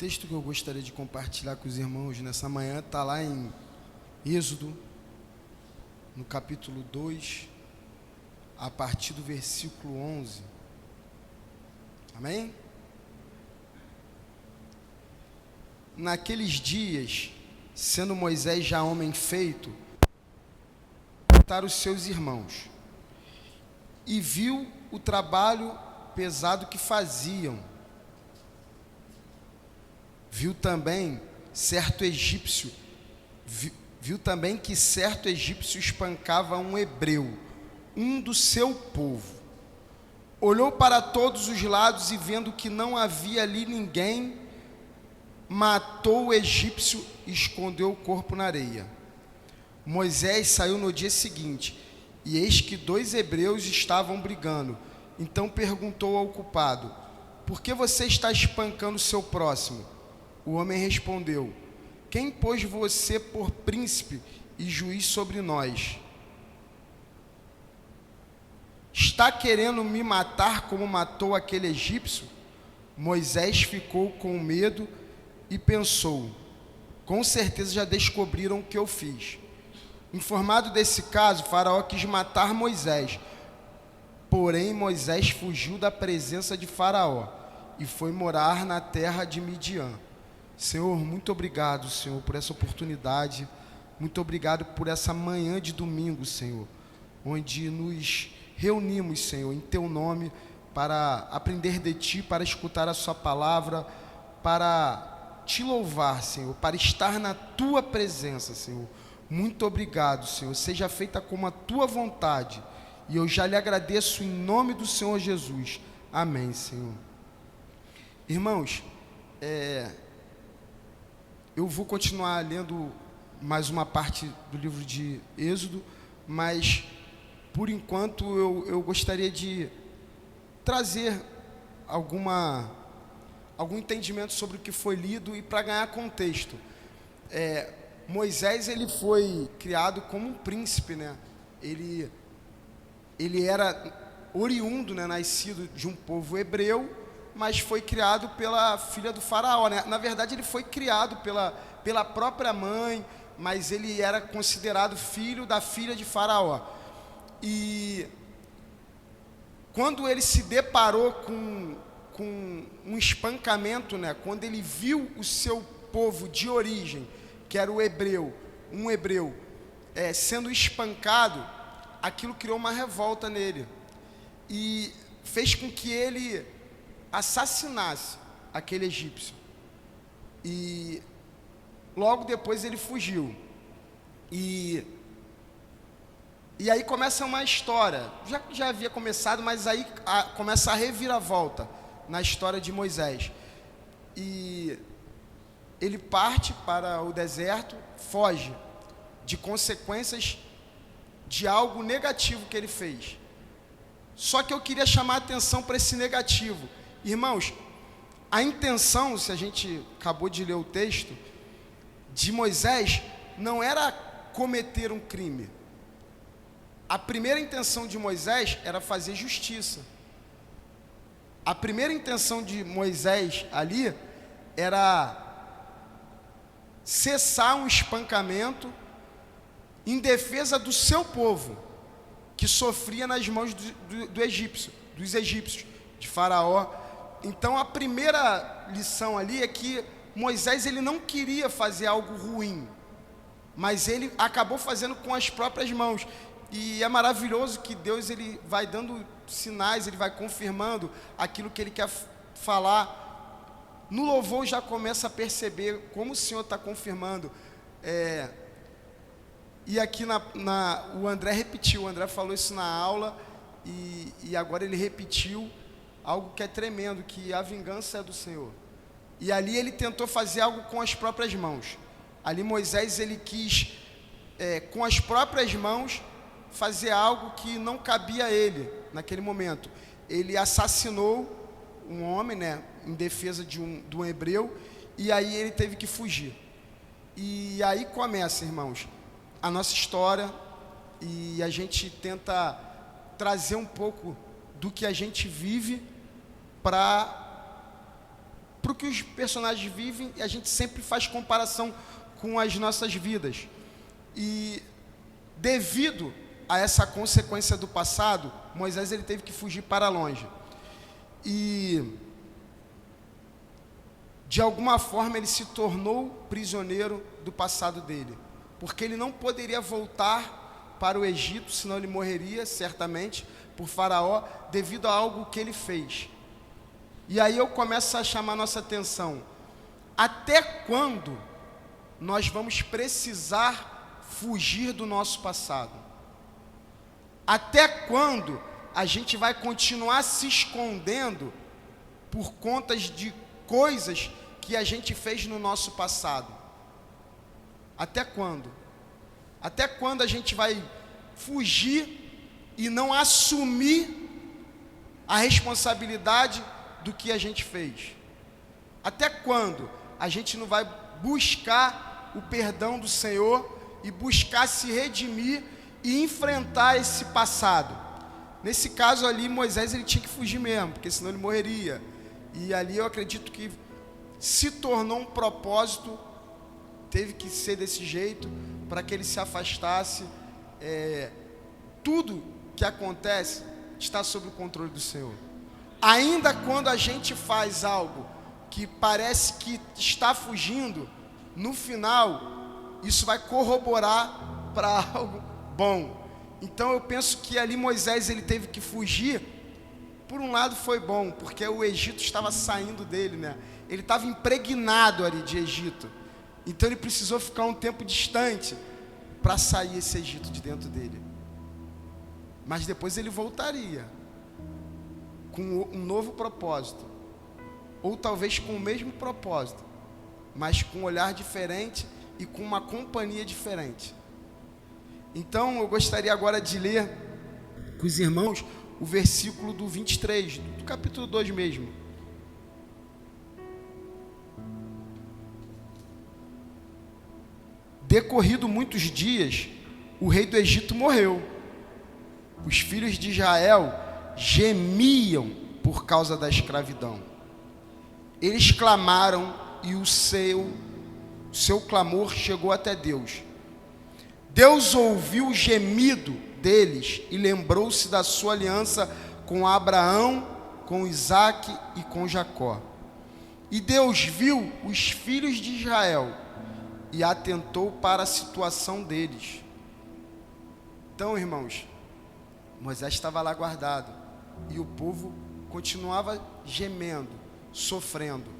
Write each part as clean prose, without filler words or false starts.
texto que eu gostaria de compartilhar com os irmãos nessa manhã está lá em Êxodo, no capítulo 2, a partir do versículo 11. Amém? Naqueles dias, sendo Moisés já homem feito, para os seus irmãos, e viu o trabalho pesado que faziam. Viu também que certo egípcio espancava um hebreu, um do seu povo. Olhou para todos os lados e, vendo que não havia ali ninguém, matou o egípcio e escondeu o corpo na areia. Moisés saiu no dia seguinte, e eis que 2 hebreus estavam brigando. Então perguntou ao culpado: por que você está espancando o seu próximo? O homem respondeu: quem pôs você por príncipe e juiz sobre nós? Está querendo me matar como matou aquele egípcio? Moisés ficou com medo e pensou: com certeza já descobriram o que eu fiz. Informado desse caso, Faraó quis matar Moisés. Porém, Moisés fugiu da presença de Faraó e foi morar na terra de Midian. Senhor, muito obrigado, Senhor, por essa oportunidade. Muito obrigado por essa manhã de domingo, Senhor, onde nos reunimos, Senhor, em Teu nome, para aprender de Ti, para escutar a Sua palavra, para Te louvar, Senhor, para estar na Tua presença, Senhor. Muito obrigado, Senhor. Seja feita como a Tua vontade. E eu já lhe agradeço em nome do Senhor Jesus. Amém, Senhor. Irmãos, eu vou continuar lendo mais uma parte do livro de Êxodo, mas, por enquanto, eu gostaria de trazer algum entendimento sobre o que foi lido e para ganhar contexto. Moisés, ele foi criado como um príncipe, né? Ele era oriundo, né? Nascido de um povo hebreu, mas foi criado pela filha do faraó, né? Na verdade, ele foi criado pela própria mãe, mas ele era considerado filho da filha de Faraó. E quando ele se deparou com um espancamento, né? Quando ele viu o seu povo de origem, que era um hebreu, sendo espancado, aquilo criou uma revolta nele e fez com que ele assassinasse aquele egípcio. E logo depois ele fugiu. E aí começa uma história, já havia começado, mas aí começa a reviravolta na história de Moisés. E ele parte para o deserto, foge de consequências de algo negativo que ele fez. Só que eu queria chamar a atenção para esse negativo. Irmãos, a intenção, se a gente acabou de ler o texto, de Moisés não era cometer um crime. A primeira intenção de Moisés era fazer justiça. A primeira intenção de Moisés ali era cessar um espancamento em defesa do seu povo, que sofria nas mãos dos egípcios, de Faraó. Então a primeira lição ali é que Moisés, ele não queria fazer algo ruim, mas ele acabou fazendo com as próprias mãos. E é maravilhoso que Deus, ele vai dando sinais, ele vai confirmando aquilo que ele quer falar. No louvor já começa a perceber como o Senhor está confirmando. E aqui o André repetiu, o André falou isso na aula, e agora ele repetiu algo que é tremendo, que a vingança é do Senhor. E ali ele tentou fazer algo com as próprias mãos. Ali Moisés, ele quis, com as próprias mãos, fazer algo que não cabia a ele naquele momento. Ele assassinou um homem, né, em defesa de um hebreu, e aí ele teve que fugir. E aí começa, irmãos, a nossa história, e a gente tenta trazer um pouco do que a gente vive para para o que os personagens vivem, e a gente sempre faz comparação com as nossas vidas. E devido a essa consequência do passado, Moisés ele teve que fugir para longe. E de alguma forma ele se tornou prisioneiro do passado dele, porque ele não poderia voltar para o Egito, senão ele morreria certamente por Faraó, devido a algo que ele fez. E aí eu começo a chamar nossa atenção: até quando nós vamos precisar fugir do nosso passado? Até quando a gente vai continuar se escondendo por conta de coisas que a gente fez no nosso passado? Até quando? Até quando a gente vai fugir e não assumir a responsabilidade do que a gente fez? Até quando a gente não vai buscar o perdão do Senhor e buscar se redimir e enfrentar esse passado? Nesse caso ali, Moisés ele tinha que fugir mesmo, porque senão ele morreria. E ali eu acredito que se tornou um propósito, teve que ser desse jeito, para que ele se afastasse. Tudo que acontece está sob o controle do Senhor. Ainda quando a gente faz algo que parece que está fugindo, no final, isso vai corroborar para algo bom. Então eu penso que ali Moisés ele teve que fugir. Por um lado foi bom, porque o Egito estava saindo dele, né? Ele estava impregnado ali de Egito. Então ele precisou ficar um tempo distante para sair esse Egito de dentro dele. Mas depois ele voltaria com um novo propósito, ou talvez com o mesmo propósito, mas com um olhar diferente e com uma companhia diferente. Então eu gostaria agora de ler com os irmãos o versículo do 23, do capítulo 2 mesmo. Decorrido muitos dias, o rei do Egito morreu. Os filhos de Israel gemiam por causa da escravidão. Eles clamaram e o seu clamor chegou até Deus. Deus ouviu o gemido deles e lembrou-se da sua aliança com Abraão, com Isaque e com Jacó. E Deus viu os filhos de Israel e atentou para a situação deles. Então, irmãos, Moisés estava lá guardado e o povo continuava gemendo, sofrendo.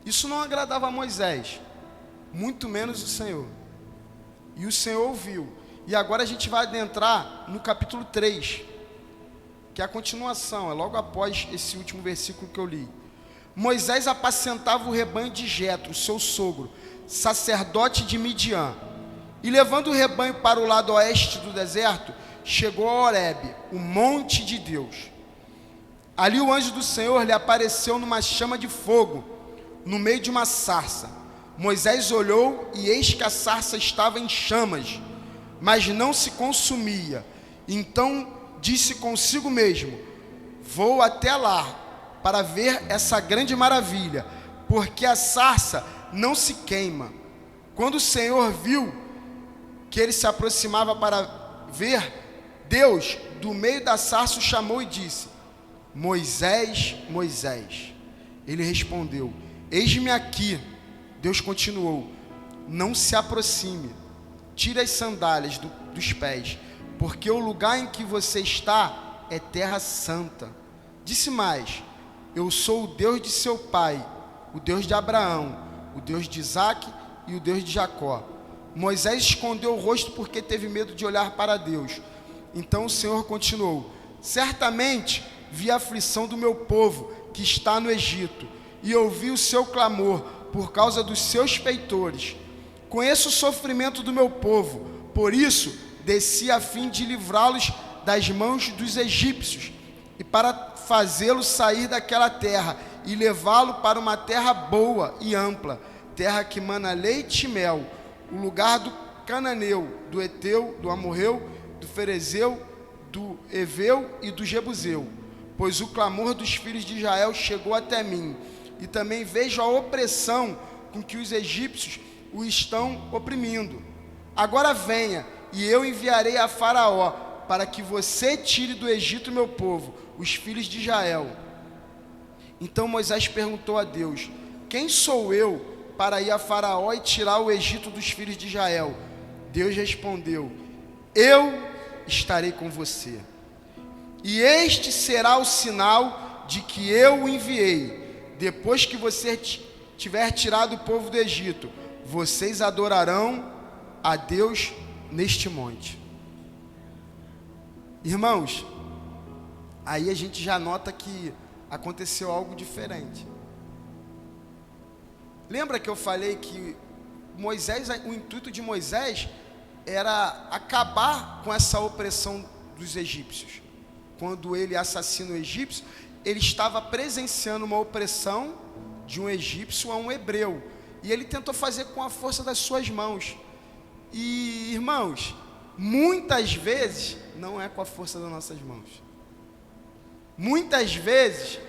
Isso não agradava a Moisés, muito menos o Senhor. E o Senhor ouviu. E agora a gente vai adentrar no capítulo 3, que é a continuação, é logo após esse último versículo que eu li. Moisés apacentava o rebanho de Jetro, seu sogro, sacerdote de Midian. E levando o rebanho para o lado oeste do deserto, chegou a Horebe, o monte de Deus. Ali o anjo do Senhor lhe apareceu numa chama de fogo, no meio de uma sarça. Moisés olhou e eis que a sarça estava em chamas, mas não se consumia. Então disse consigo mesmo: vou até lá para ver essa grande maravilha, porque a sarça não se queima. Quando o Senhor viu que ele se aproximava para ver, Deus, do meio da sarça, o chamou e disse: Moisés, Moisés. Ele respondeu: eis-me aqui. Deus continuou: não se aproxime, tire as sandálias dos pés, porque o lugar em que você está é terra santa. Disse mais: eu sou o Deus de seu pai, o Deus de Abraão, o Deus de Isaque e o Deus de Jacó. Moisés escondeu o rosto porque teve medo de olhar para Deus. Então o Senhor continuou: certamente vi a aflição do meu povo que está no Egito, e ouvi o seu clamor por causa dos seus feitores. Conheço o sofrimento do meu povo, por isso desci a fim de livrá-los das mãos dos egípcios, e para fazê-lo sair daquela terra e levá-lo para uma terra boa e ampla, terra que mana leite e mel, o lugar do cananeu, do Eteu, do Amorreu, do Ferezeu, do Eveu e do Jebuseu. Pois o clamor dos filhos de Israel chegou até mim. e também vejo a opressão com que os egípcios o estão oprimindo. Agora venha, e eu enviarei a Faraó, para que você tire do Egito meu povo, os filhos de Israel. Então Moisés perguntou a Deus: quem sou eu para ir a Faraó e tirar o Egito dos filhos de Israel? Deus respondeu: eu estarei com você, e este será o sinal de que eu o enviei. Depois que você tiver tirado o povo do Egito, vocês adorarão a Deus neste monte. Irmãos, aí a gente já nota que aconteceu algo diferente. Lembra que eu falei que Moisés, o intuito de Moisés era acabar com essa opressão dos egípcios. Quando ele assassina o egípcio, ele estava presenciando uma opressão de um egípcio a um hebreu, e ele tentou fazer com a força das suas mãos. E, irmãos, muitas vezes não é com a força das nossas mãos. Muitas vezes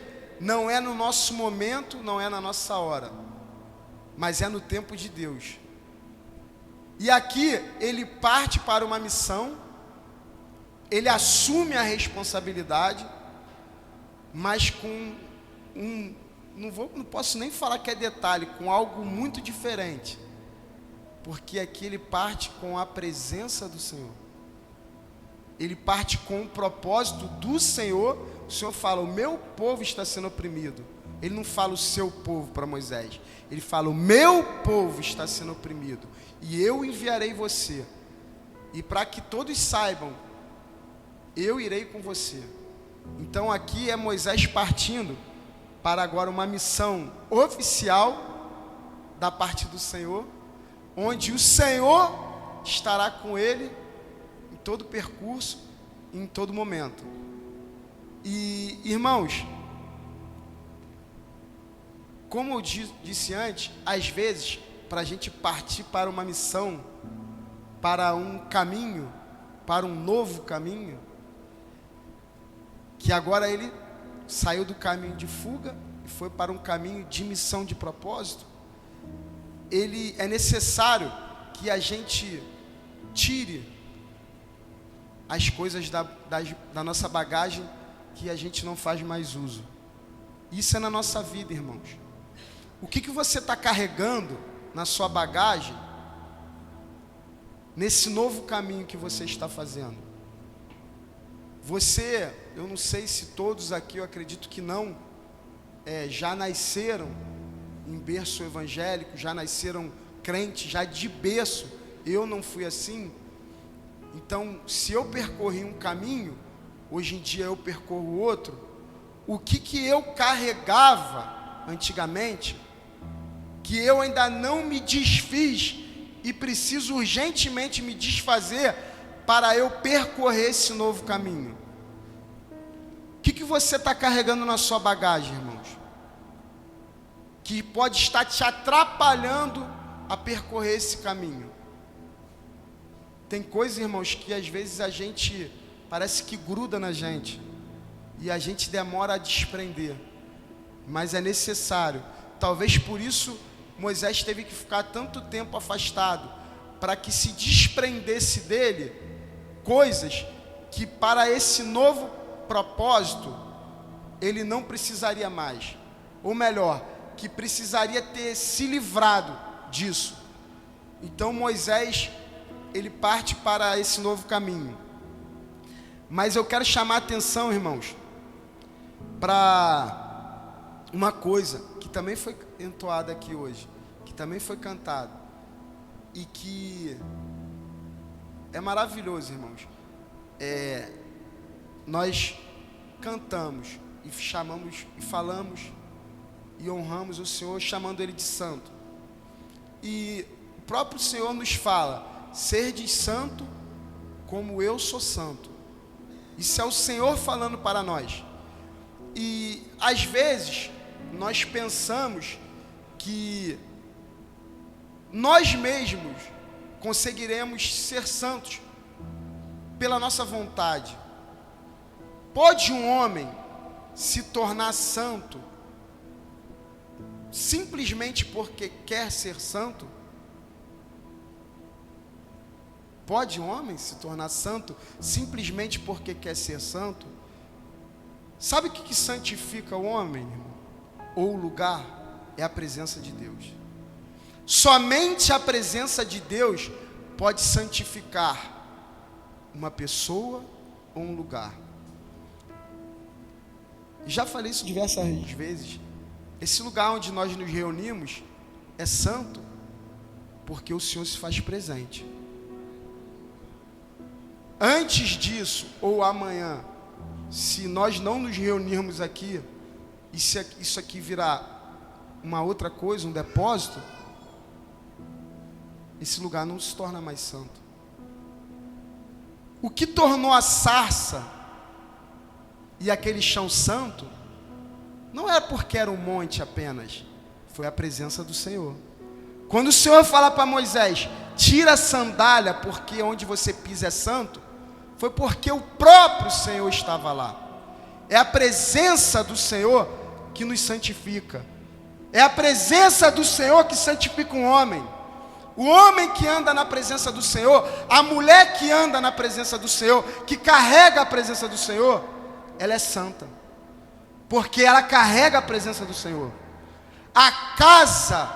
não é no nosso momento, não é na nossa hora, mas é no tempo de Deus. E aqui ele parte para uma missão, ele assume a responsabilidade, mas com não posso nem falar que é detalhe, com algo muito diferente, porque aqui ele parte com a presença do Senhor, ele parte com o propósito do Senhor. O Senhor fala: o meu povo está sendo oprimido. Ele não fala o seu povo para Moisés, ele fala: o meu povo está sendo oprimido, e eu enviarei você, e para que todos saibam, eu irei com você. Então aqui é Moisés partindo para agora uma missão oficial da parte do Senhor, onde o Senhor estará com ele em todo o percurso, em todo momento. E, irmãos, como eu disse antes, às vezes, para a gente partir para uma missão, para um caminho, para um novo caminho, que agora ele saiu do caminho de fuga e foi para um caminho de missão, de propósito, é necessário que a gente tire as coisas da nossa bagagem que a gente não faz mais uso. Isso é na nossa vida, irmãos. O que você está carregando na sua bagagem, nesse novo caminho que você está fazendo? Eu não sei se todos aqui, eu acredito que não, já nasceram em berço evangélico, já nasceram crentes, já de berço. Eu não fui assim. Então, se eu percorri um caminho, hoje em dia eu percorro outro. O que eu carregava antigamente, que eu ainda não me desfiz e preciso urgentemente me desfazer para eu percorrer esse novo caminho? O que você está carregando na sua bagagem, irmãos, que pode estar te atrapalhando a percorrer esse caminho? Tem coisas, irmãos, que às vezes a gente parece que gruda na gente e a gente demora a desprender, mas é necessário. Talvez por isso Moisés teve que ficar tanto tempo afastado, para que se desprendesse dele coisas que para esse novo propósito ele não precisaria mais, ou melhor, que precisaria ter se livrado disso. Então Moisés, ele parte para esse novo caminho. Mas eu quero chamar a atenção, irmãos, para uma coisa que também foi entoada aqui hoje, que também foi cantado, e que é maravilhoso, irmãos. Nós cantamos e chamamos e falamos e honramos o Senhor, chamando Ele de santo. E o próprio Senhor nos fala: sede santo como eu sou santo. Isso é o Senhor falando para nós. E às vezes nós pensamos que nós mesmos conseguiremos ser santos pela nossa vontade. Pode um homem se tornar santo simplesmente porque quer ser santo? Pode um homem se tornar santo simplesmente porque quer ser santo? Sabe o que santifica o homem, irmão? Ou o lugar? É a presença de Deus. Somente a presença de Deus pode santificar uma pessoa ou um lugar. Já falei isso diversas vezes. Esse lugar onde nós nos reunimos é santo porque o Senhor se faz presente. Antes disso, ou amanhã, se nós não nos reunirmos aqui, e se isso aqui virar uma outra coisa, um depósito, esse lugar não se torna mais santo. O que tornou a sarça e aquele chão santo, não é porque era um monte apenas, foi a presença do Senhor. Quando o Senhor fala para Moisés, tira a sandália, porque onde você pisa é santo, foi porque o próprio Senhor estava lá. É a presença do Senhor que nos santifica. É a presença do Senhor que santifica um homem. O homem que anda na presença do Senhor, a mulher que anda na presença do Senhor, que carrega a presença do Senhor, ela é santa, porque ela carrega a presença do Senhor. A casa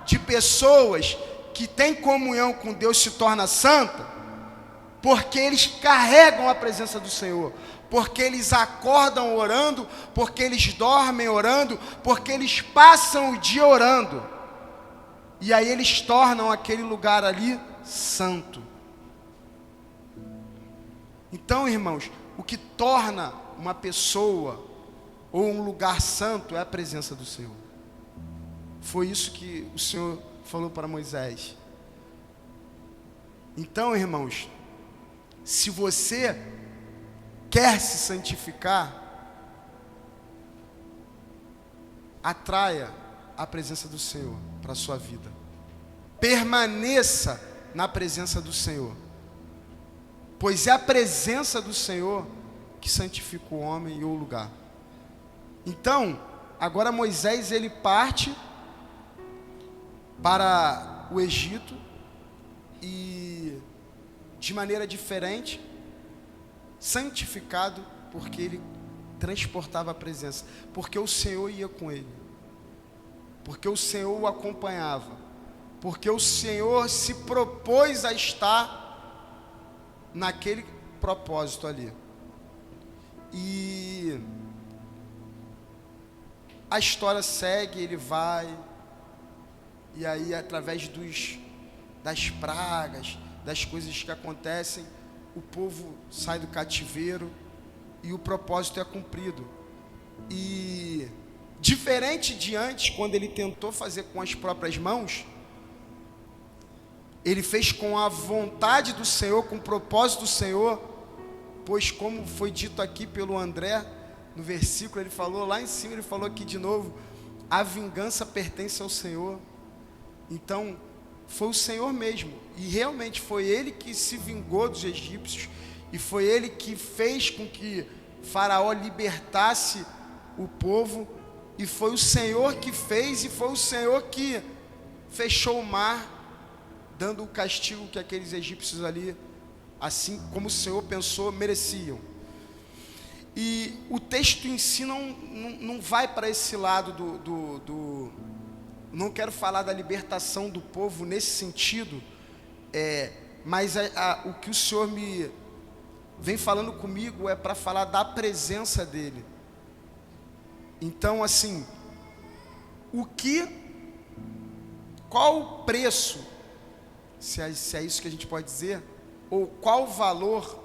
de pessoas que têm comunhão com Deus se torna santa, porque eles carregam a presença do Senhor, porque eles acordam orando, porque eles dormem orando, porque eles passam o dia orando. E aí eles tornam aquele lugar ali santo. Então, irmãos, o que torna uma pessoa ou um lugar santo é a presença do Senhor. Foi isso que o Senhor falou para Moisés. Então, irmãos, se você quer se santificar, atraia a presença do Senhor para a sua vida. Permaneça na presença do Senhor, pois é a presença do Senhor que santifica o homem e o lugar. Então, agora Moisés ele parte para o Egito e de maneira diferente, santificado, porque ele transportava a presença, porque o Senhor ia com ele, porque o Senhor o acompanhava, porque o Senhor se propôs a estar naquele propósito ali. E a história segue, ele vai, e aí através das pragas, das coisas que acontecem, o povo sai do cativeiro e o propósito é cumprido. E diferente de antes, quando ele tentou fazer com as próprias mãos, ele fez com a vontade do Senhor, com o propósito do Senhor, pois como foi dito aqui pelo André, no versículo, ele falou lá em cima, ele falou aqui de novo, a vingança pertence ao Senhor. Então, foi o Senhor mesmo, e realmente foi Ele que se vingou dos egípcios, e foi Ele que fez com que Faraó libertasse o povo, e foi o Senhor que fez, e foi o Senhor que fechou o mar, dando o castigo que aqueles egípcios ali, assim como o Senhor pensou, mereciam. E o texto em si não vai para esse lado não quero falar da libertação do povo nesse sentido, mas o que o Senhor me vem falando comigo é para falar da presença dEle. Então, assim, qual o preço, se é isso que a gente pode dizer, ou qual o valor,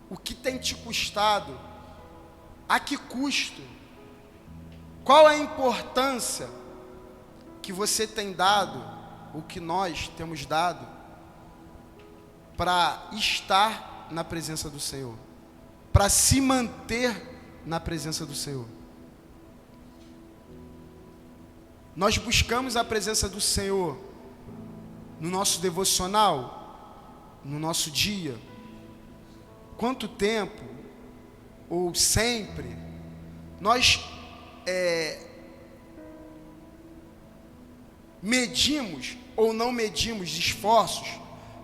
o que tem te custado, a que custo, qual a importância que você tem dado, o que nós temos dado, para estar na presença do Senhor, para se manter na presença do Senhor. Nós buscamos a presença do Senhor no nosso devocional, no nosso dia. Quanto tempo, ou sempre, nós medimos ou não medimos esforços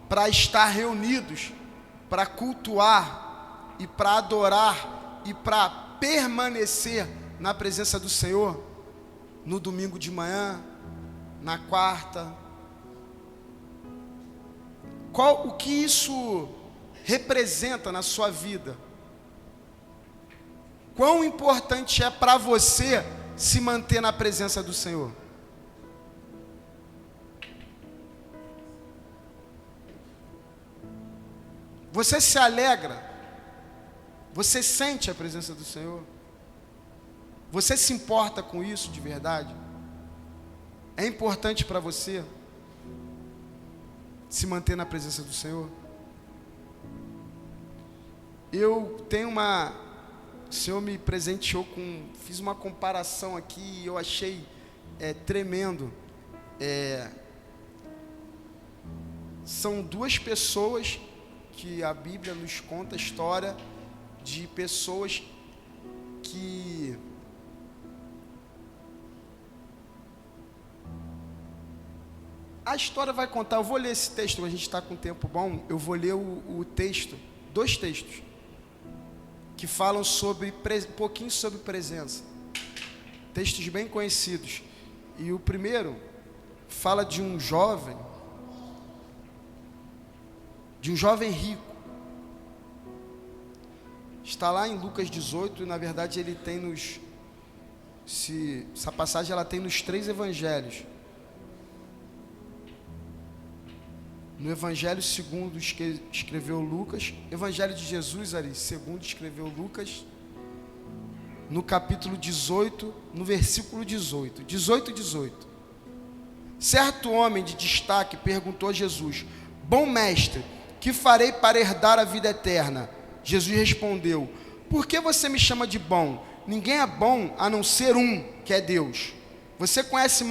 para estar reunidos, para cultuar e para adorar e para permanecer na presença do Senhor no domingo de manhã, na quarta? O que isso representa na sua vida? Quão importante é para você se manter na presença do Senhor? Você se alegra? Você sente a presença do Senhor? Você se importa com isso de verdade? É importante para você se manter na presença do Senhor? Eu tenho o Senhor me presenteou fiz uma comparação aqui e eu achei tremendo. São duas pessoas que a Bíblia nos conta a história de pessoas que a história vai contar. Eu vou ler esse texto, a gente está com tempo bom. Eu vou ler o texto, 2 textos que falam um pouquinho sobre presença, textos bem conhecidos. E o primeiro fala de um jovem rico. Está lá em Lucas 18, e na verdade ele tem essa passagem ela tem nos 3 evangelhos. No Evangelho segundo escreveu Lucas, Evangelho de Jesus ali, segundo escreveu Lucas, no capítulo 18, no versículo 18. Certo homem de destaque perguntou a Jesus: Bom mestre, que farei para herdar a vida eterna? Jesus respondeu: Por que você me chama de bom? Ninguém é bom a não ser um, que é Deus. Você conhece os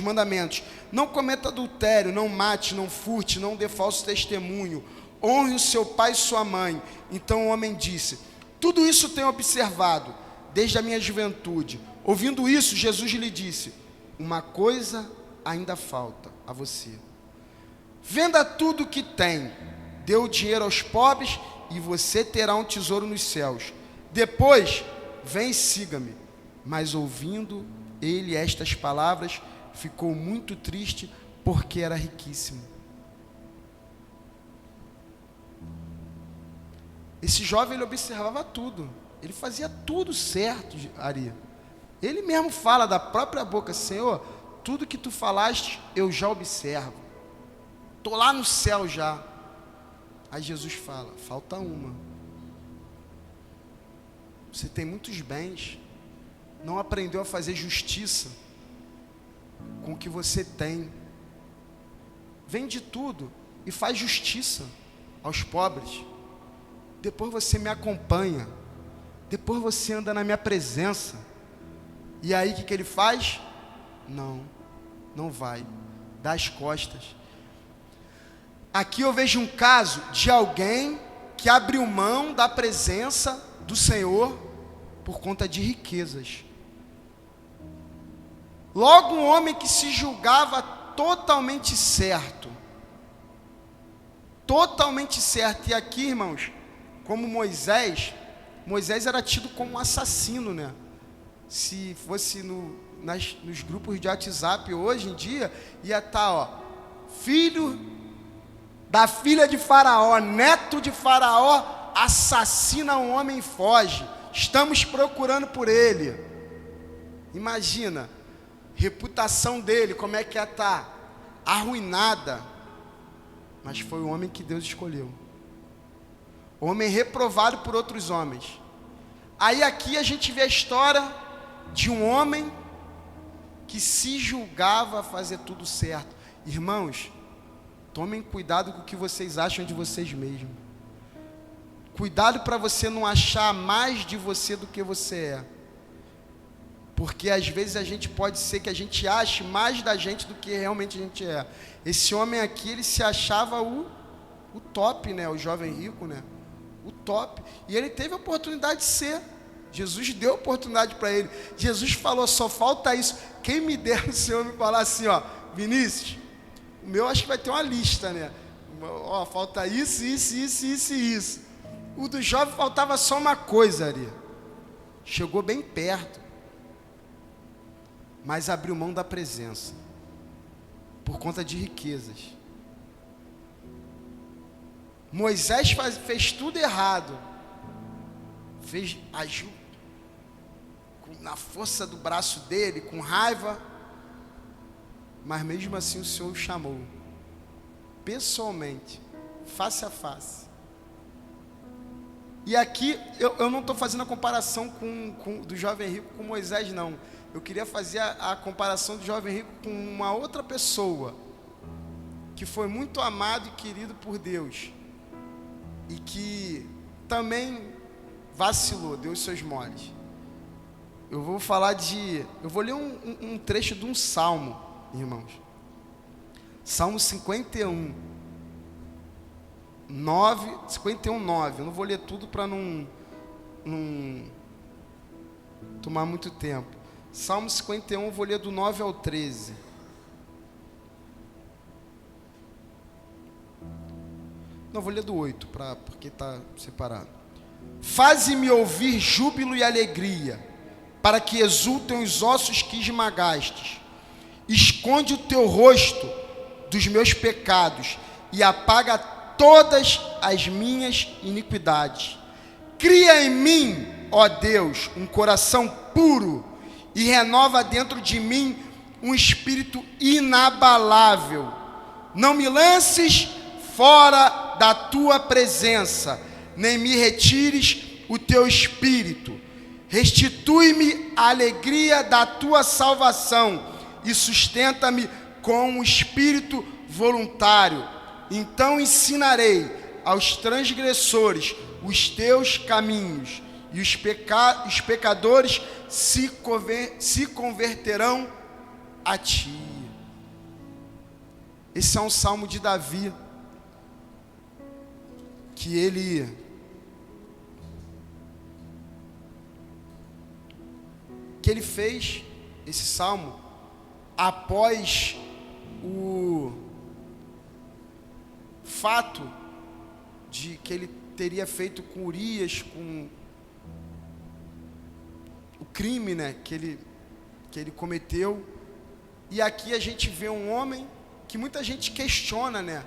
mandamentos: não cometa adultério, não mate, não furte, não dê falso testemunho, honre o seu pai e sua mãe. Então o homem disse: Tudo isso tenho observado desde a minha juventude. Ouvindo isso, Jesus lhe disse: Uma coisa ainda falta a você. Venda tudo o que tem, dê o dinheiro aos pobres e você terá um tesouro nos céus. Depois, vem e siga-me. Mas ouvindo ele estas palavras, ficou muito triste, porque era riquíssimo. Esse jovem, ele observava tudo, ele fazia tudo certo, Ari. Ele mesmo fala da própria boca: Senhor, tudo que tu falaste, eu já observo, estou lá no céu já. Aí Jesus fala: falta uma. Você tem muitos bens, não aprendeu a fazer justiça com o que você tem. Vende tudo e faz justiça aos pobres. Depois você me acompanha, depois você anda na minha presença. E aí o que ele faz? Não vai, dá as costas. Aqui eu vejo um caso de alguém que abriu mão da presença do Senhor por conta de riquezas. Logo, um homem que se julgava totalmente certo. E aqui, irmãos, como Moisés era tido como um assassino, né? Se fosse nos grupos de WhatsApp hoje em dia, ia estar, filho da filha de Faraó, neto de Faraó, assassina um homem e foge. Estamos procurando por ele. Imagina, reputação dele, como é que ia estar? Arruinada. Mas foi o homem que Deus escolheu. Homem reprovado por outros homens. Aí aqui a gente vê a história de um homem que se julgava fazer tudo certo. Irmãos, tomem cuidado com o que vocês acham de vocês mesmos. Cuidado para você não achar mais de você do que você é. Porque às vezes pode ser que a gente ache mais da gente do que realmente a gente é. Esse homem aqui, ele se achava o top, né? O jovem rico, né? O top. E ele teve a oportunidade de Jesus deu oportunidade para ele. Jesus falou, só falta isso. Quem me dera o Senhor me falar assim, ó, Vinícius, o meu acho que vai ter uma lista, né? Ó, falta isso, isso, isso, isso e isso. O do jovem faltava só uma coisa ali. Chegou bem perto, mas abriu mão da presença, por conta de riquezas. Moisés fez tudo errado, agiu na força do braço dele, com raiva, mas mesmo assim o Senhor o chamou, pessoalmente, face a face. E aqui, eu não estou fazendo a comparação do jovem rico com Moisés, não. Eu queria fazer a comparação do jovem rico com uma outra pessoa, que foi muito amado e querido por Deus, e que também vacilou, deu os seus moles. Eu vou ler um trecho de um salmo, irmãos. Salmo 51, 9. Eu não vou ler tudo para não tomar muito tempo. Salmo 51, eu vou ler do 9 ao 13. Não, vou ler do 8, porque está separado. Faze-me ouvir júbilo e alegria, para que exultem os ossos que esmagastes. Esconde o teu rosto dos meus pecados e apaga todas as minhas iniquidades. Cria em mim, ó Deus, um coração puro e renova dentro de mim um espírito inabalável. Não me lances fora da tua presença, nem me retires o teu espírito. Restitui-me a alegria da tua salvação e sustenta-me com um espírito voluntário. Então ensinarei aos transgressores os teus caminhos, e os pecadores se converterão a ti. Esse é um salmo de Davi, que ele fez esse salmo após o fato de que ele teria feito com Urias, com o crime, né, que ele cometeu. E aqui a gente vê um homem que muita gente questiona, né?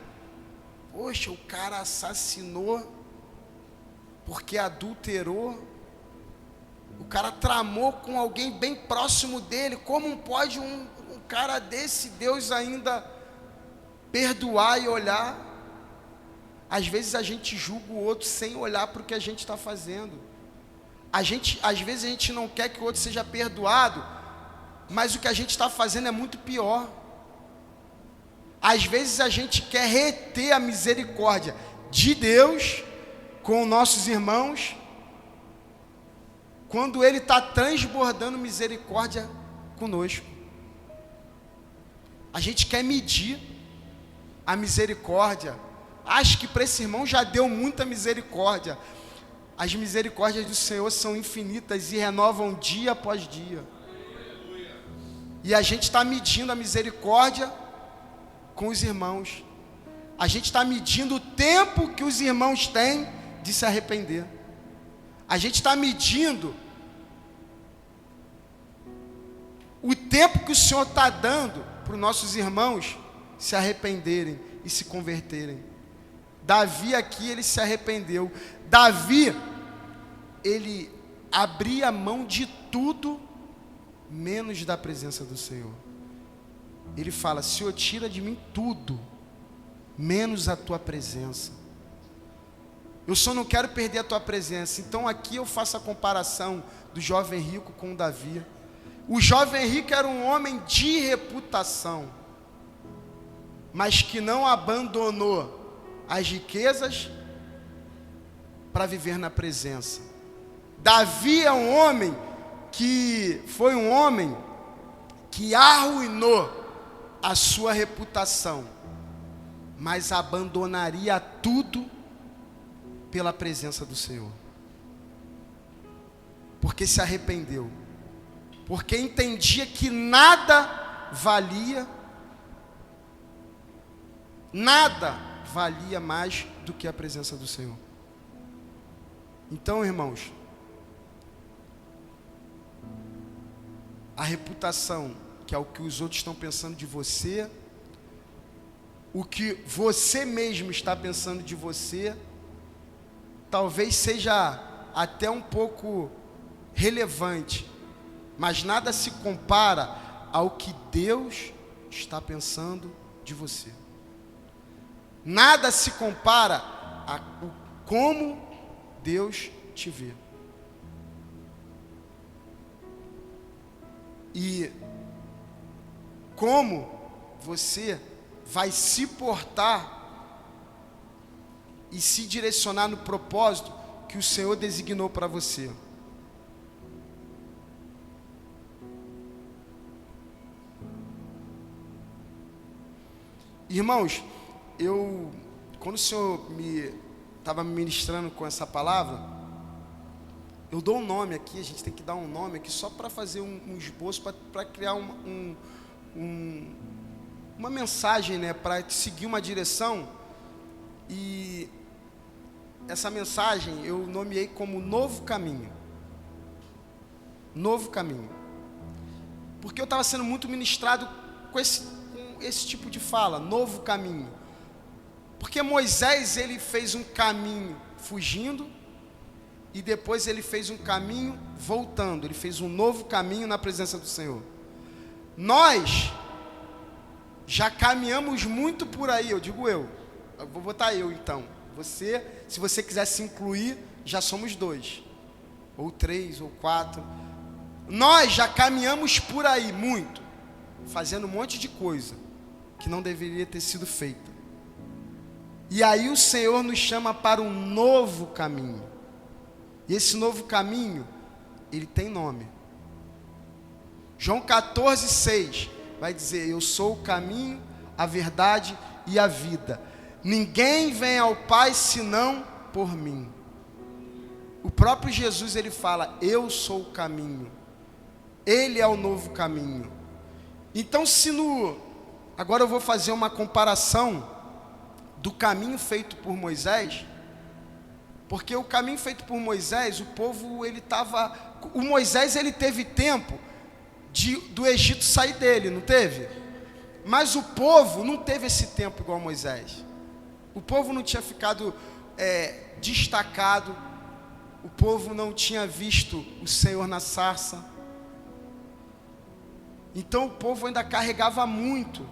Poxa, o cara assassinou porque adulterou. O cara tramou com alguém bem próximo dele. Como pode um cara desse, Deus ainda perdoar e olhar? Às vezes a gente julga o outro sem olhar para o que a gente está fazendo. Às vezes a gente não quer que o outro seja perdoado, mas o que a gente está fazendo é muito pior. Às vezes a gente quer reter a misericórdia de Deus com nossos irmãos, quando Ele está transbordando misericórdia conosco. A gente quer medir a misericórdia. Acho que para esse irmão já deu muita misericórdia. As misericórdias do Senhor são infinitas e renovam dia após dia. E a gente está medindo a misericórdia com os irmãos. A gente está medindo o tempo que os irmãos têm de se arrepender. A gente está medindo o tempo que o Senhor está dando para os nossos irmãos se arrependerem e se converterem. Davi aqui, ele se arrependeu. Davi, ele abria mão de tudo, menos da presença do Senhor. Ele fala: Senhor, tira de mim tudo, menos a tua presença. Eu só não quero perder a tua presença. Então aqui eu faço a comparação do jovem rico com Davi. O jovem rico era um homem de reputação, mas que não abandonou as riquezas para viver na presença. Davi é um homem que foi um homem que arruinou a sua reputação, mas abandonaria tudo pela presença do Senhor. porque se arrependeu, porque entendia que nada valia mais do que a presença do Senhor. Então, irmãos, a reputação, que é o que os outros estão pensando de você, o que você mesmo está pensando de você, talvez seja até um pouco relevante, mas nada se compara ao que Deus está pensando de você. Nada se compara a como Deus te vê. E como você vai se portar e se direcionar no propósito que o Senhor designou para você. Irmãos, quando o Senhor estava me ministrando com essa palavra, eu dou um nome aqui, a gente tem que dar um nome aqui só para fazer um esboço, para criar uma mensagem, né, para seguir uma direção. E essa mensagem eu nomeei como Novo Caminho. Novo Caminho. Porque eu estava sendo muito ministrado com esse tipo de fala, Novo Caminho. Porque Moisés, ele fez um caminho fugindo, e depois ele fez um caminho voltando. Ele fez um novo caminho na presença do Senhor. Nós já caminhamos muito por aí, eu vou botar eu então. Você, se você quiser se incluir, já somos 2, ou 3, ou 4. Nós já caminhamos por aí muito, fazendo um monte de coisa que não deveria ter sido feita. E aí o Senhor nos chama para um novo caminho. E esse novo caminho, ele tem nome. João 14:6 vai dizer: eu sou o caminho, a verdade e a vida. Ninguém vem ao Pai senão por mim. O próprio Jesus, ele fala: eu sou o caminho. Ele é o novo caminho. Então, agora eu vou fazer uma comparação do caminho feito por Moisés, porque o caminho feito por Moisés, o povo, o Moisés, ele teve tempo do Egito sair dele, não teve? Mas o povo não teve esse tempo igual a Moisés. O povo não tinha ficado destacado, o povo não tinha visto o Senhor na sarça. Então o povo ainda carregava muito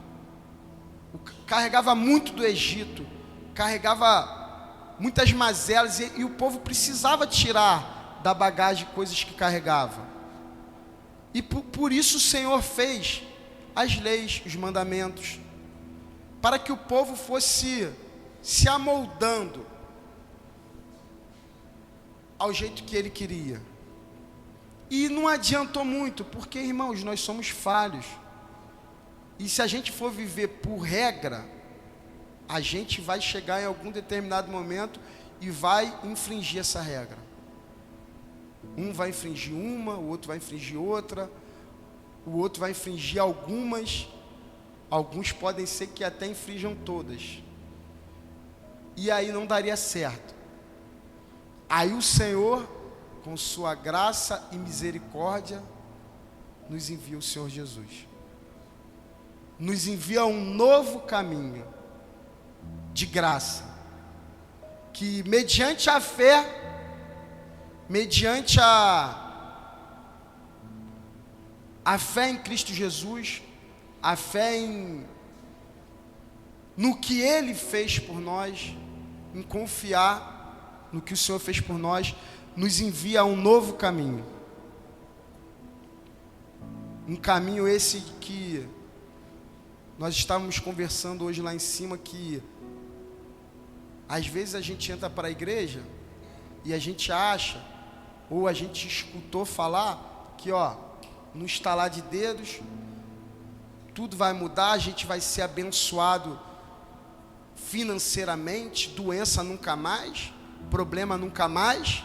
do Egito, carregava muitas mazelas, e o povo precisava tirar da bagagem coisas que carregava. E por isso o Senhor fez as leis, os mandamentos, para que o povo fosse se amoldando ao jeito que ele queria. E não adiantou muito, porque, irmãos, nós somos falhos. E se a gente for viver por regra, a gente vai chegar em algum determinado momento e vai infringir essa regra. Um vai infringir uma, o outro vai infringir outra, o outro vai infringir algumas, alguns podem ser que até infringam todas. E aí não daria certo. Aí o Senhor, com sua graça e misericórdia, nos envia o Senhor Jesus. Nos envia um novo caminho de graça, que mediante a fé, mediante a fé em Cristo Jesus, a fé no que Ele fez por nós, em confiar no que o Senhor fez por nós, nos envia um novo caminho. Um caminho esse que nós estávamos conversando hoje lá em cima, que às vezes a gente entra para a igreja e a gente acha, ou a gente escutou falar, que no estalar de dedos, tudo vai mudar, a gente vai ser abençoado financeiramente, doença nunca mais, problema nunca mais.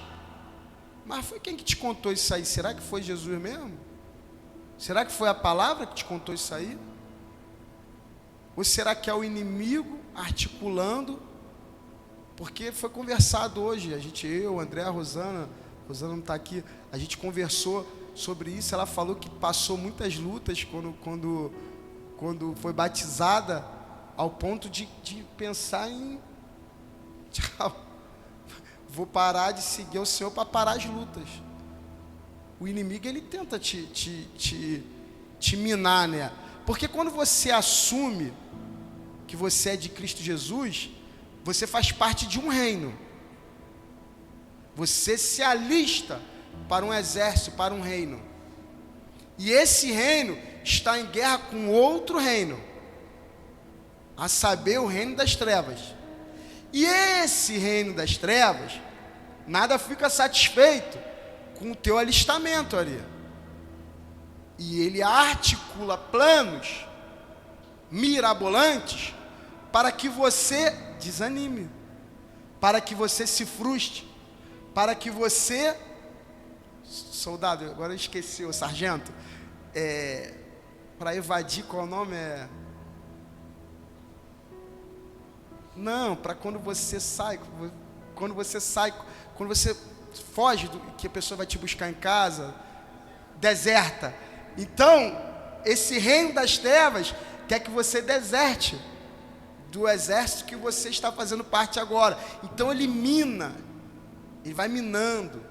Mas foi quem que te contou isso aí? Será que foi Jesus mesmo? Será que foi a palavra que te contou isso aí? Ou será que é o inimigo articulando? Porque foi conversado hoje, eu, André, a Rosana não está aqui, a gente conversou sobre isso. Ela falou que passou muitas lutas quando foi batizada, ao ponto de pensar em tchau, vou parar de seguir o Senhor para parar as lutas. O inimigo, ele tenta te minar, né? Porque quando você assume que você é de Cristo Jesus, você faz parte de um reino. Você se alista para um exército, para um reino. E esse reino está em guerra com outro reino, a saber, o reino das trevas. E esse reino das trevas, nada fica satisfeito com o teu alistamento ali. E ele articula planos mirabolantes para que você desanime, para que você se frustre, para que você, soldado, agora eu esqueci, o sargento, para evadir, qual é o nome? Não, para quando você foge do que a pessoa vai te buscar em casa, deserta. Então, esse reino das trevas quer que você deserte do exército que você está fazendo parte agora. Então ele vai minando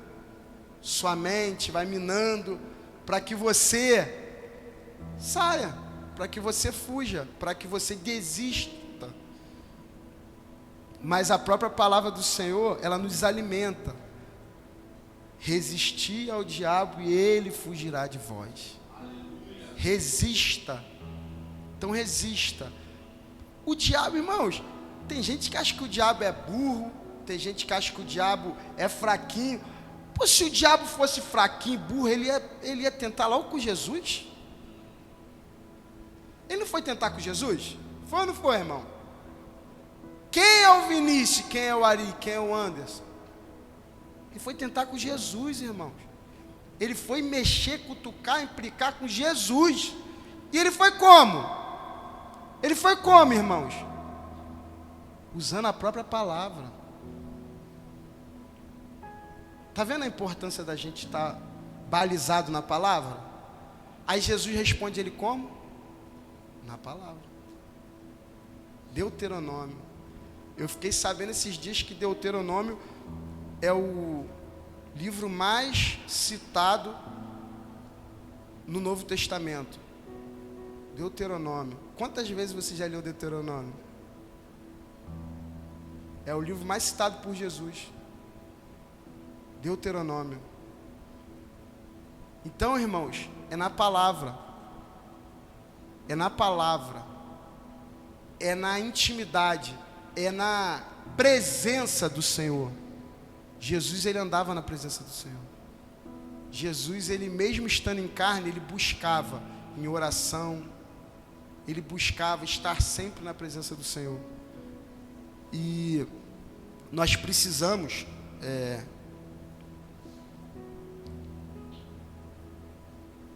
sua mente, vai minando para que você saia, para que você fuja, para que você desista. Mas a própria palavra do Senhor, ela nos alimenta. Resistir ao diabo e ele fugirá de vós. Resista. Então resista. O diabo, irmãos, tem gente que acha que o diabo é burro, tem gente que acha que o diabo é fraquinho. Pô, se o diabo fosse fraquinho, burro, ele ia tentar logo com Jesus? Ele não foi tentar com Jesus? Foi ou não foi, irmão? Quem é o Vinícius? Quem é o Ari? Quem é o Anderson? Ele foi tentar com Jesus, irmãos. Ele foi mexer, cutucar, implicar com Jesus. E ele foi como? Ele foi como, irmãos? Usando a própria palavra. Está vendo a importância da gente estar balizado na palavra? Aí Jesus responde ele como? Na palavra. Deuteronômio. Eu fiquei sabendo esses dias que Deuteronômio é o livro mais citado no Novo Testamento. Deuteronômio. Quantas vezes você já leu Deuteronômio? É o livro mais citado por Jesus. Deuteronômio. Então, irmãos, é na palavra. É na palavra. É na intimidade. É na presença do Senhor. Jesus, ele andava na presença do Senhor. Jesus, ele mesmo estando em carne, ele buscava em oração, ele buscava estar sempre na presença do Senhor. E nós precisamos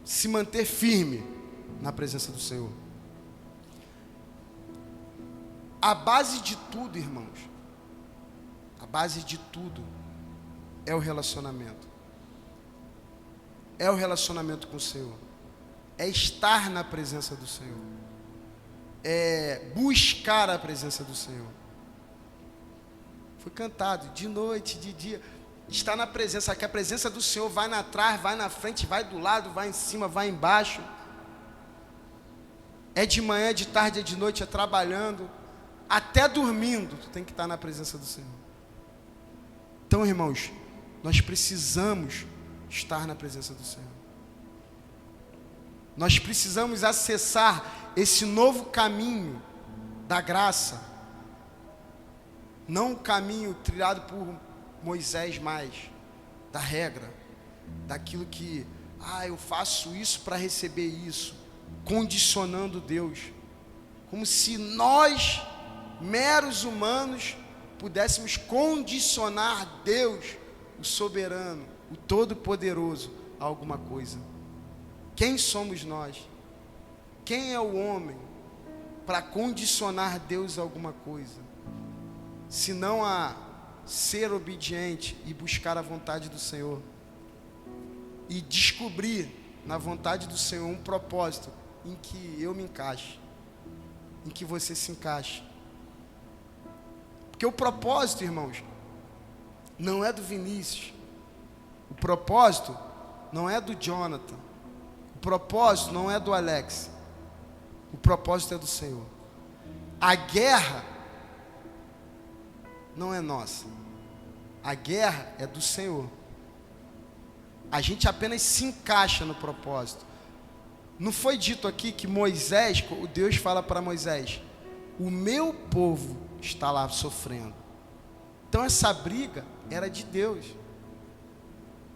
se manter firme na presença do Senhor. A base de tudo, irmãos, a base de tudo é o relacionamento. É o relacionamento com o Senhor. É estar na presença do Senhor. É buscar a presença do Senhor. Foi cantado de noite, de dia. Está na presença, que a presença do Senhor vai na trás, vai na frente, vai do lado, vai em cima, vai embaixo. É de manhã, de tarde, é de noite, é trabalhando. Até dormindo, tu tem que estar na presença do Senhor. Então, irmãos, nós precisamos estar na presença do Senhor. Nós precisamos acessar esse novo caminho da graça. Não o caminho trilhado por Moisés mais, da regra, daquilo que, eu faço isso para receber isso, condicionando Deus. Como se nós, meros humanos, pudéssemos condicionar Deus, o soberano, o Todo-Poderoso a alguma coisa. Quem somos nós? Quem é o homem para condicionar Deus a alguma coisa? Se não a ser obediente e buscar a vontade do Senhor. E descobrir na vontade do Senhor um propósito em que eu me encaixe, em que você se encaixe. Porque o propósito, irmãos, não é do Vinícius, o propósito não é do Jonathan, o propósito não é do Alex, o propósito é do Senhor. A guerra não é nossa, a guerra é do Senhor. A gente apenas se encaixa no propósito. Não foi dito aqui que Moisés, o Deus fala para Moisés, o meu povo está lá sofrendo. Então essa briga era de Deus.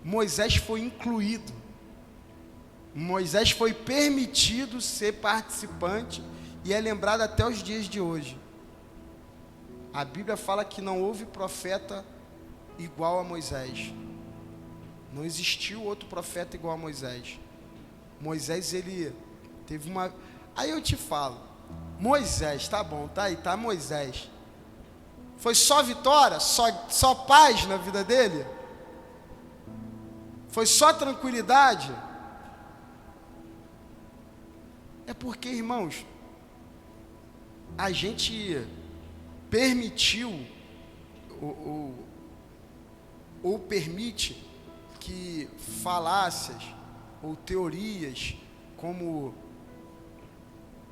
Moisés foi incluído. Moisés foi permitido ser participante e é lembrado até os dias de hoje. A Bíblia fala que não houve profeta igual a Moisés. Não existiu outro profeta igual a Moisés. Moisés, ele teve uma... Aí eu te falo, Moisés, tá bom, tá aí, tá Moisés. Foi só vitória? Só paz na vida dele? Foi só tranquilidade? É porque, irmãos, a gente permitiu ou permite que falácias ou teorias como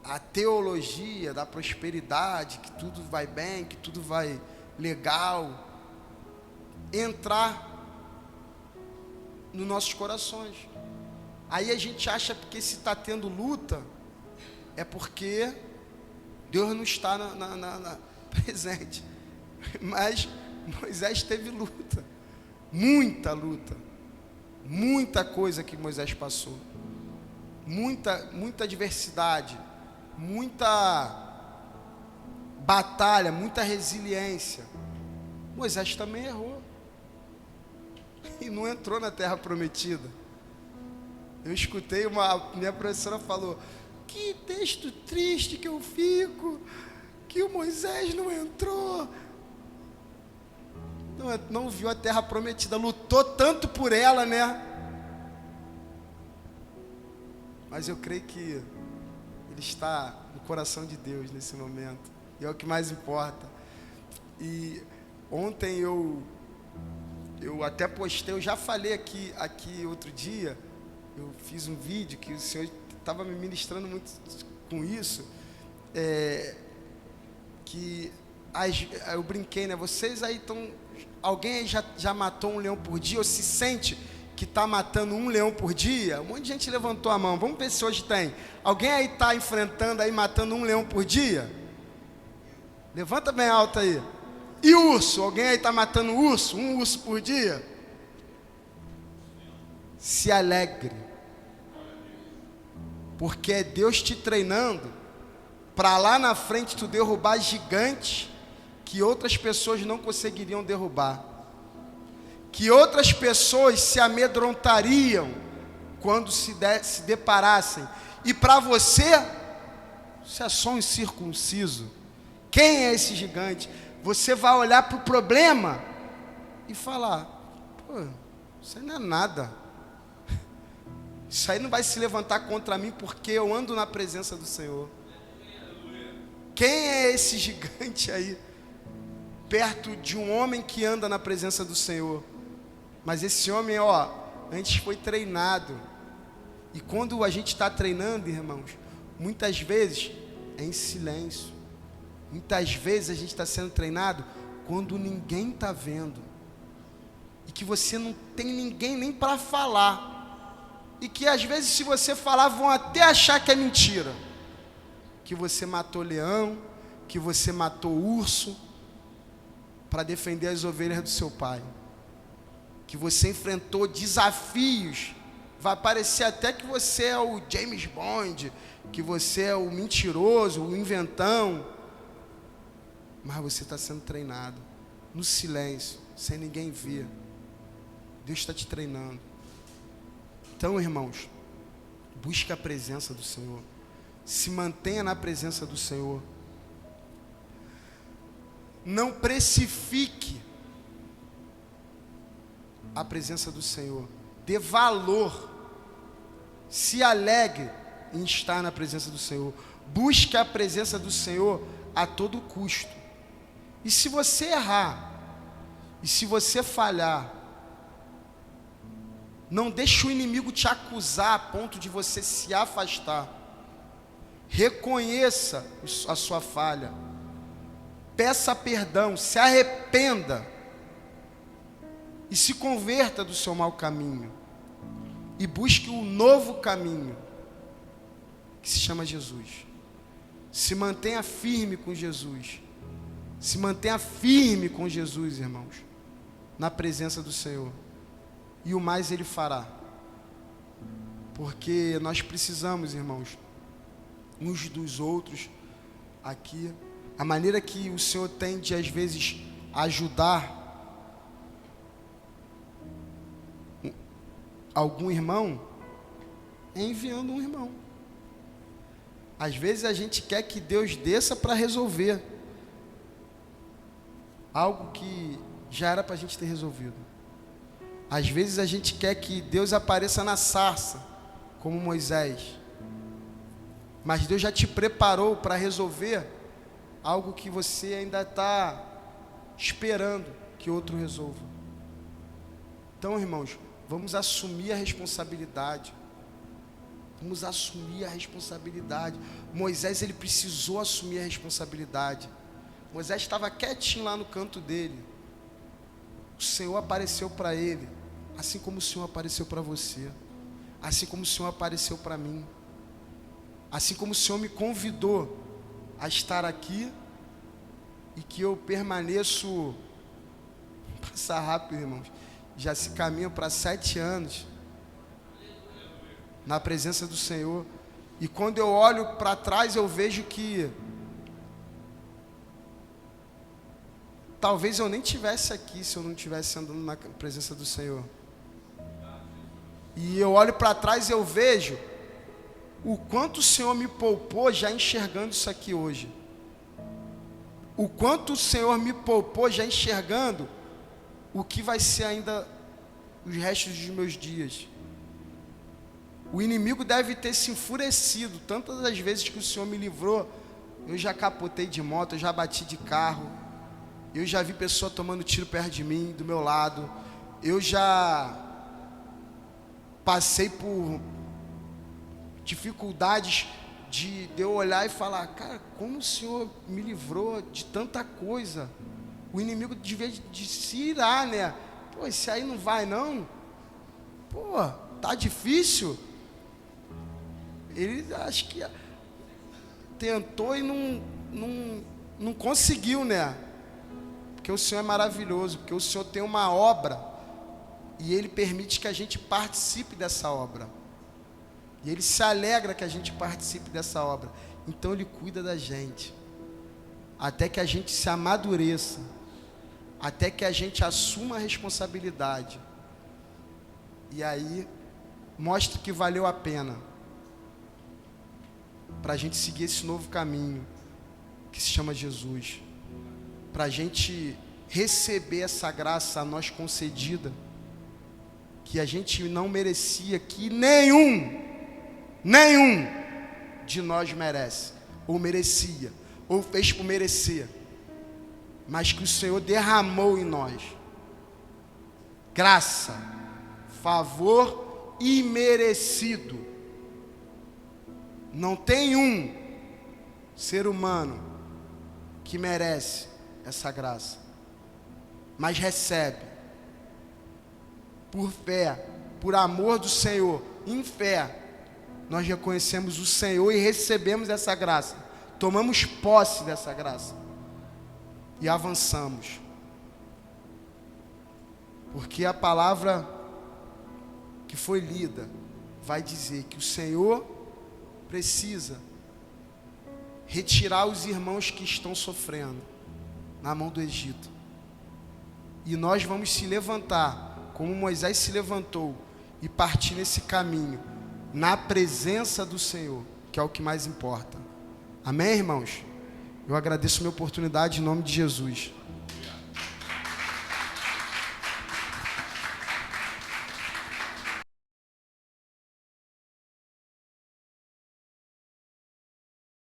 a teologia da prosperidade, que tudo vai bem, que tudo vai legal, entrar nos nossos corações. Aí a gente acha que se está tendo luta, é porque Deus não está presente. Mas Moisés teve luta, muita luta, muita coisa que Moisés passou, muita adversidade, muita batalha, muita resiliência. Moisés também errou e não entrou na terra prometida. Eu escutei minha professora falou, que texto triste que eu fico, que o Moisés não entrou, não viu a terra prometida, lutou tanto por ela, né? Mas eu creio que ele está no coração de Deus nesse momento, e é o que mais importa. E ontem eu até postei, eu já falei aqui outro dia, eu fiz um vídeo que o Senhor estava me ministrando muito com isso, que eu brinquei, né? Vocês aí estão, alguém aí já matou um leão por dia, ou se sente que está matando um leão por dia? Um monte de gente levantou a mão, vamos ver se hoje tem. Alguém aí está enfrentando, aí matando um leão por dia? Levanta bem alto aí. E urso? Alguém aí está matando um urso por dia? Se alegre, porque é Deus te treinando para lá na frente tu derrubar gigantes que outras pessoas não conseguiriam derrubar, que outras pessoas se amedrontariam quando se deparassem, e para você é só um incircunciso. Quem é esse gigante? Você vai olhar para o problema e falar, pô, isso aí não é nada, isso aí não vai se levantar contra mim, porque eu ando na presença do Senhor. Quem é esse gigante aí, perto de um homem que anda na presença do Senhor? Mas esse homem, antes foi treinado. E quando a gente está treinando, irmãos, muitas vezes é em silêncio. Muitas vezes a gente está sendo treinado quando ninguém está vendo. E que você não tem ninguém nem para falar. E que às vezes, se você falar, vão até achar que é mentira. Que você matou leão, que você matou urso, para defender as ovelhas do seu pai. Que você enfrentou desafios. Vai parecer até que você é o James Bond, que você é o mentiroso, o inventão. Mas você está sendo treinado, no silêncio, sem ninguém ver. Deus está te treinando. Então, irmãos, busque a presença do Senhor. Se mantenha na presença do Senhor. Não precifique a presença do Senhor. Dê valor. Se alegre em estar na presença do Senhor. Busque a presença do Senhor a todo custo. E se você errar, e se você falhar, não deixe o inimigo te acusar a ponto de você se afastar. Reconheça a sua falha. Peça perdão, se arrependa e se converta do seu mau caminho e busque um novo caminho que se chama Jesus. Se mantenha firme com Jesus. Se mantenha firme com Jesus, irmãos, na presença do Senhor. E o mais Ele fará. Porque nós precisamos, irmãos, uns dos outros aqui. A maneira que o Senhor tem de, às vezes, ajudar algum irmão é enviando um irmão. Às vezes a gente quer que Deus desça para resolver algo que já era para a gente ter resolvido. Às vezes a gente quer que Deus apareça na sarça, como Moisés. Mas Deus já te preparou para resolver algo que você ainda está esperando que outro resolva. Então, irmãos, vamos assumir a responsabilidade. Vamos assumir a responsabilidade. Moisés, ele precisou assumir a responsabilidade. Moisés estava quietinho lá no canto dele. O Senhor apareceu para ele, assim como o Senhor apareceu para você, assim como o Senhor apareceu para mim, assim como o Senhor me convidou a estar aqui e que eu permaneço. Passa rápido, irmãos. Já se caminha para 7 anos na presença do Senhor. E quando eu olho para trás, eu vejo que talvez eu nem estivesse aqui se eu não estivesse andando na presença do Senhor. E eu olho para trás e eu vejo o quanto o Senhor me poupou já enxergando isso aqui hoje. O quanto o Senhor me poupou já enxergando o que vai ser ainda os restos dos meus dias. O inimigo deve ter se enfurecido tantas as vezes que o Senhor me livrou. Eu já capotei de moto, eu já bati de carro, eu já vi pessoa tomando tiro perto de mim, do meu lado, eu já passei por dificuldades de eu olhar e falar: cara, como o Senhor me livrou de tanta coisa. O inimigo devia de se irar, né? Pô, esse aí não vai não? Pô, tá difícil? Ele acho que tentou e não conseguiu, né? Porque o Senhor é maravilhoso, porque o Senhor tem uma obra e Ele permite que a gente participe dessa obra. E Ele se alegra que a gente participe dessa obra. Então Ele cuida da gente, até que a gente se amadureça, até que a gente assuma a responsabilidade. E aí, mostre que valeu a pena, para a gente seguir esse novo caminho, que se chama Jesus. Para a gente receber essa graça a nós concedida, que a gente não merecia, que nenhum de nós merece, ou merecia, ou fez por merecer, mas que o Senhor derramou em nós. Graça, favor imerecido. Não tem um ser humano que merece essa graça, mas recebe, por fé, por amor do Senhor, em fé, nós reconhecemos o Senhor e recebemos essa graça, tomamos posse dessa graça e avançamos, porque a palavra que foi lida vai dizer que o Senhor precisa retirar os irmãos que estão sofrendo na mão do Egito, e nós vamos se levantar como Moisés se levantou e partir nesse caminho, na presença do Senhor, que é o que mais importa. Amém, irmãos? Eu agradeço a minha oportunidade em nome de Jesus.